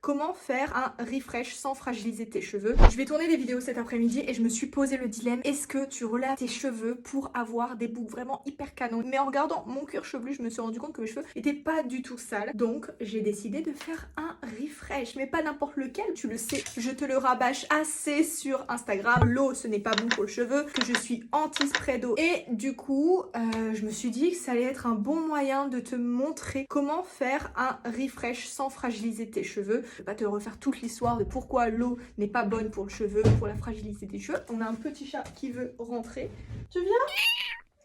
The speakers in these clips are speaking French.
Comment faire un refresh sans fragiliser tes cheveux? Je vais tourner des vidéos cet après-midi et je me suis posé le dilemme, est-ce que tu relèves tes cheveux pour avoir des boucles vraiment hyper canon? Mais en regardant mon cuir chevelu, je me suis rendu compte que mes cheveux étaient pas du tout sales. Donc j'ai décidé de faire un refresh, mais pas n'importe lequel, tu le sais. Je te le rabâche assez sur Instagram. L'eau, ce n'est pas bon pour le cheveu, que je suis anti-spray d'eau. Et du coup, je me suis dit que ça allait être un bon moyen de te montrer comment faire un refresh sans fragiliser tes cheveux. Je vais pas te refaire toute l'histoire de pourquoi l'eau n'est pas bonne pour le cheveu, pour la fragilité des cheveux. On a un petit chat qui veut rentrer. Tu viens?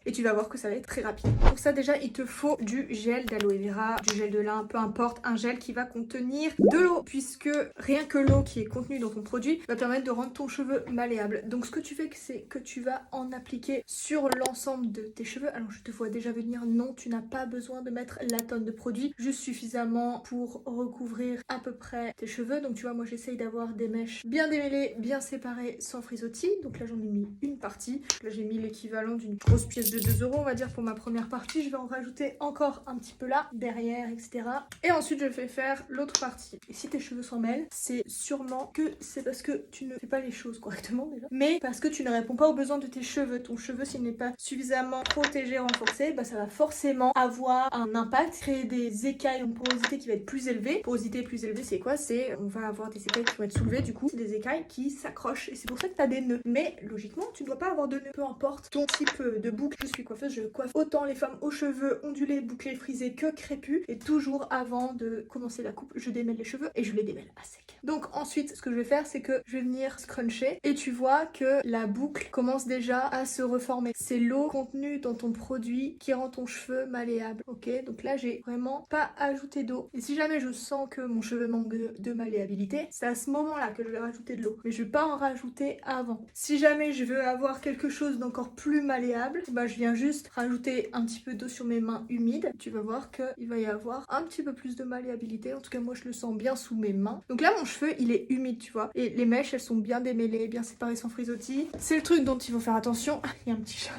Et tu vas voir que ça va être très rapide. Pour ça déjà il te faut du gel d'aloe vera, du gel de lin, peu importe, un gel qui va contenir de l'eau, puisque rien que l'eau qui est contenue dans ton produit va permettre de rendre ton cheveu malléable. Donc ce que tu fais, c'est que tu vas en appliquer sur l'ensemble de tes cheveux. Alors je te vois déjà venir, non, tu n'as pas besoin de mettre la tonne de produit, juste suffisamment pour recouvrir à peu près tes cheveux. Donc tu vois, moi j'essaye d'avoir des mèches bien démêlées, bien séparées, sans frisottis. Donc là j'en ai mis une partie, là j'ai mis l'équivalent d'une grosse pièce de 2 € on va dire pour ma première partie. Je vais en rajouter encore un petit peu là, derrière, etc. Et ensuite je vais faire l'autre partie. Et si tes cheveux s'en mêlent, c'est sûrement que c'est parce que tu ne fais pas les choses correctement déjà, mais parce que tu ne réponds pas aux besoins de tes cheveux. Ton cheveu, s'il n'est pas suffisamment protégé, renforcé, bah ça va forcément avoir un impact, créer des écailles, une porosité qui va être plus élevée. Porosité plus élevée, c'est quoi? C'est on va avoir des écailles qui vont être soulevées, du coup c'est des écailles qui s'accrochent et c'est pour ça que tu as des nœuds. Mais logiquement tu ne dois pas avoir de nœuds, peu importe ton type de boucle. Je suis coiffeuse, je coiffe autant les femmes aux cheveux ondulés, bouclés, frisés que crépus. Et toujours avant de commencer la coupe, je démêle les cheveux et je les démêle à sec. Donc ensuite, ce que je vais faire, c'est que je vais venir scruncher et tu vois que la boucle commence déjà à se reformer. C'est l'eau contenue dans ton produit qui rend ton cheveu malléable. Ok, donc là, j'ai vraiment pas ajouté d'eau. Et si jamais je sens que mon cheveu manque de malléabilité, c'est à ce moment-là que je vais rajouter de l'eau. Mais je vais pas en rajouter avant. Si jamais je veux avoir quelque chose d'encore plus malléable, bah je viens juste rajouter un petit peu d'eau sur mes mains humides. Tu vas voir qu'il va y avoir un petit peu plus de malléabilité. En tout cas, moi, je le sens bien sous mes mains. Donc là, mon cheveu, il est humide, tu vois. Et les mèches, elles sont bien démêlées, bien séparées sans frisottis. C'est le truc dont il faut faire attention. Ah, il y a un petit chat.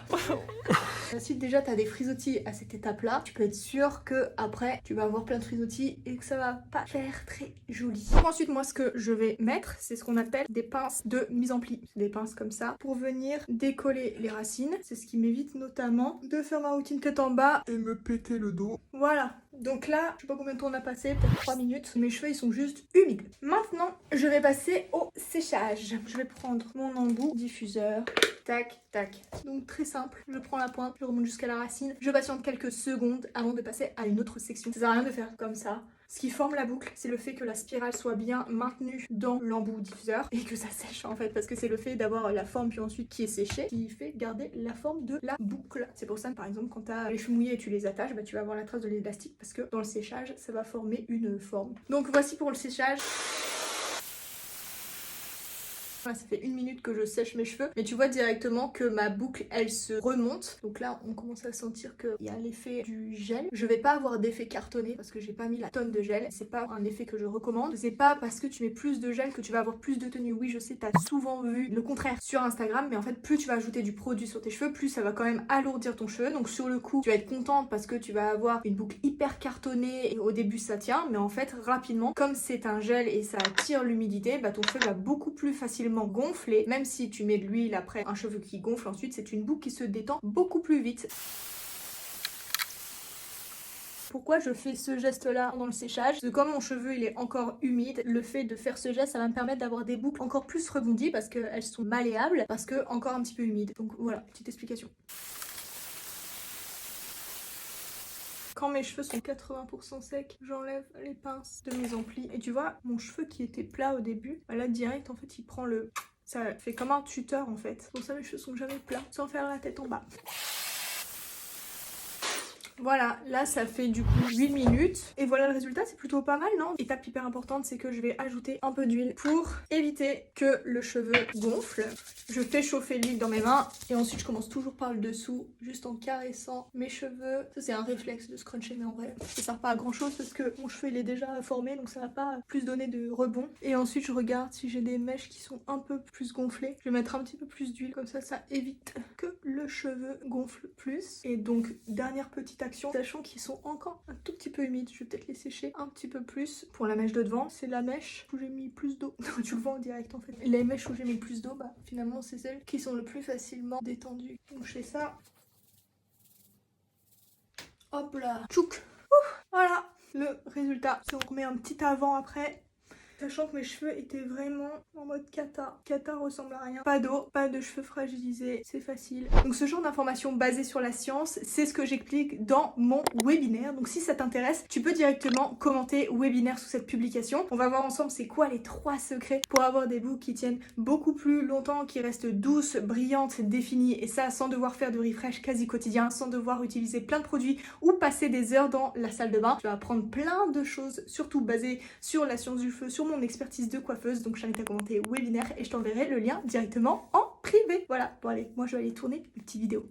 Si déjà tu as des frisottis à cette étape-là, tu peux être sûr que après tu vas avoir plein de frisottis et que ça va pas faire très joli. Donc ensuite, moi, ce que je vais mettre, c'est ce qu'on appelle des pinces de mise en pli. C'est des pinces comme ça pour venir décoller les racines. C'est ce qui m'évite notamment de faire ma routine tête en bas Et me péter le dos. voilà. Donc là, je sais pas combien de temps on a passé, peut-être 3 minutes. Mes cheveux, ils sont juste humides. Maintenant, je vais passer au séchage. Je vais prendre mon embout diffuseur. Tac, tac. Donc très simple. Je prends la pointe, je remonte jusqu'à la racine. Je patiente quelques secondes avant de passer à une autre section. Ça sert à rien de faire comme ça. Ce qui forme la boucle, c'est le fait que la spirale soit bien maintenue dans l'embout diffuseur et que ça sèche en fait, parce que c'est le fait d'avoir la forme puis ensuite qui est séchée qui fait garder la forme de la boucle. C'est pour ça que par exemple quand tu as les cheveux mouillés et tu les attaches, bah, tu vas avoir la trace de l'élastique parce que dans le séchage ça va former une forme. Donc voici pour le séchage. Ça fait 1 minute que je sèche mes cheveux, mais tu vois directement que ma boucle elle se remonte. Donc là on commence à sentir qu'il y a l'effet du gel. Je vais pas avoir d'effet cartonné parce que j'ai pas mis la tonne de gel. C'est pas un effet que je recommande. C'est pas parce que tu mets plus de gel que tu vas avoir plus de tenue. Oui, je sais, t'as souvent vu le contraire sur Instagram, mais en fait plus tu vas ajouter du produit sur tes cheveux, plus ça va quand même alourdir ton cheveu. Donc sur le coup tu vas être contente parce que tu vas avoir une boucle hyper cartonnée et au début ça tient, mais en fait rapidement, comme c'est un gel et ça attire l'humidité, bah ton cheveu va beaucoup plus facilement gonfler. Même si tu mets de l'huile après un cheveu qui gonfle, ensuite c'est une boucle qui se détend beaucoup plus vite. Pourquoi je fais ce geste là dans le séchage? Parce que comme mon cheveu il est encore humide, le fait de faire ce geste ça va me permettre d'avoir des boucles encore plus rebondies parce qu'elles sont malléables, parce que encore un petit peu humides. Donc voilà, petite explication. Quand mes cheveux sont 80% secs, j'enlève les pinces de mise en pli. Et tu vois, mon cheveu qui était plat au début, bah là direct en fait il prend le... Ça fait comme un tuteur en fait. Pour ça mes cheveux sont jamais plats, sans faire la tête en bas. Voilà, là ça fait du coup 8 minutes. Et voilà le résultat, c'est plutôt pas mal, non? Étape hyper importante, c'est que je vais ajouter un peu d'huile pour éviter que le cheveu gonfle. Je fais chauffer l'huile dans mes mains et ensuite je commence toujours par le dessous, juste en caressant mes cheveux. Ça c'est un réflexe de scruncher, mais en vrai ça sert pas à grand chose parce que mon cheveu il est déjà formé, donc ça va pas plus donner de rebond. Et ensuite je regarde si j'ai des mèches qui sont un peu plus gonflées. Je vais mettre un petit peu plus d'huile, comme ça ça évite que le cheveu gonfle plus. Et donc dernière petite protection, sachant qu'ils sont encore un tout petit peu humides. Je vais peut-être les sécher un petit peu plus. Pour la mèche de devant, c'est la mèche où j'ai mis plus d'eau. Tu le vois en direct en fait. Les mèches où j'ai mis le plus d'eau, bah finalement c'est celles qui sont le plus facilement détendues. Donc je fais ça. Hop là, tchouk. Voilà le résultat. Si on remet un petit avant après, sachant que mes cheveux étaient vraiment en mode cata. Cata ressemble à rien. Pas d'eau, pas de cheveux fragilisés, c'est facile. Donc ce genre d'informations basées sur la science, c'est ce que j'explique dans mon webinaire. Donc si ça t'intéresse, tu peux directement commenter webinaire sous cette publication. On va voir ensemble c'est quoi les 3 secrets pour avoir des boucles qui tiennent beaucoup plus longtemps, qui restent douces, brillantes, définies, et ça sans devoir faire de refresh quasi quotidien, sans devoir utiliser plein de produits ou passer des heures dans la salle de bain. Tu vas apprendre plein de choses, surtout basées sur la science du feu, sur mon expertise de coiffeuse. Donc je t'invite à commenter webinaire et je t'enverrai le lien directement en privé. Voilà, bon allez, moi je vais aller tourner une petite vidéo.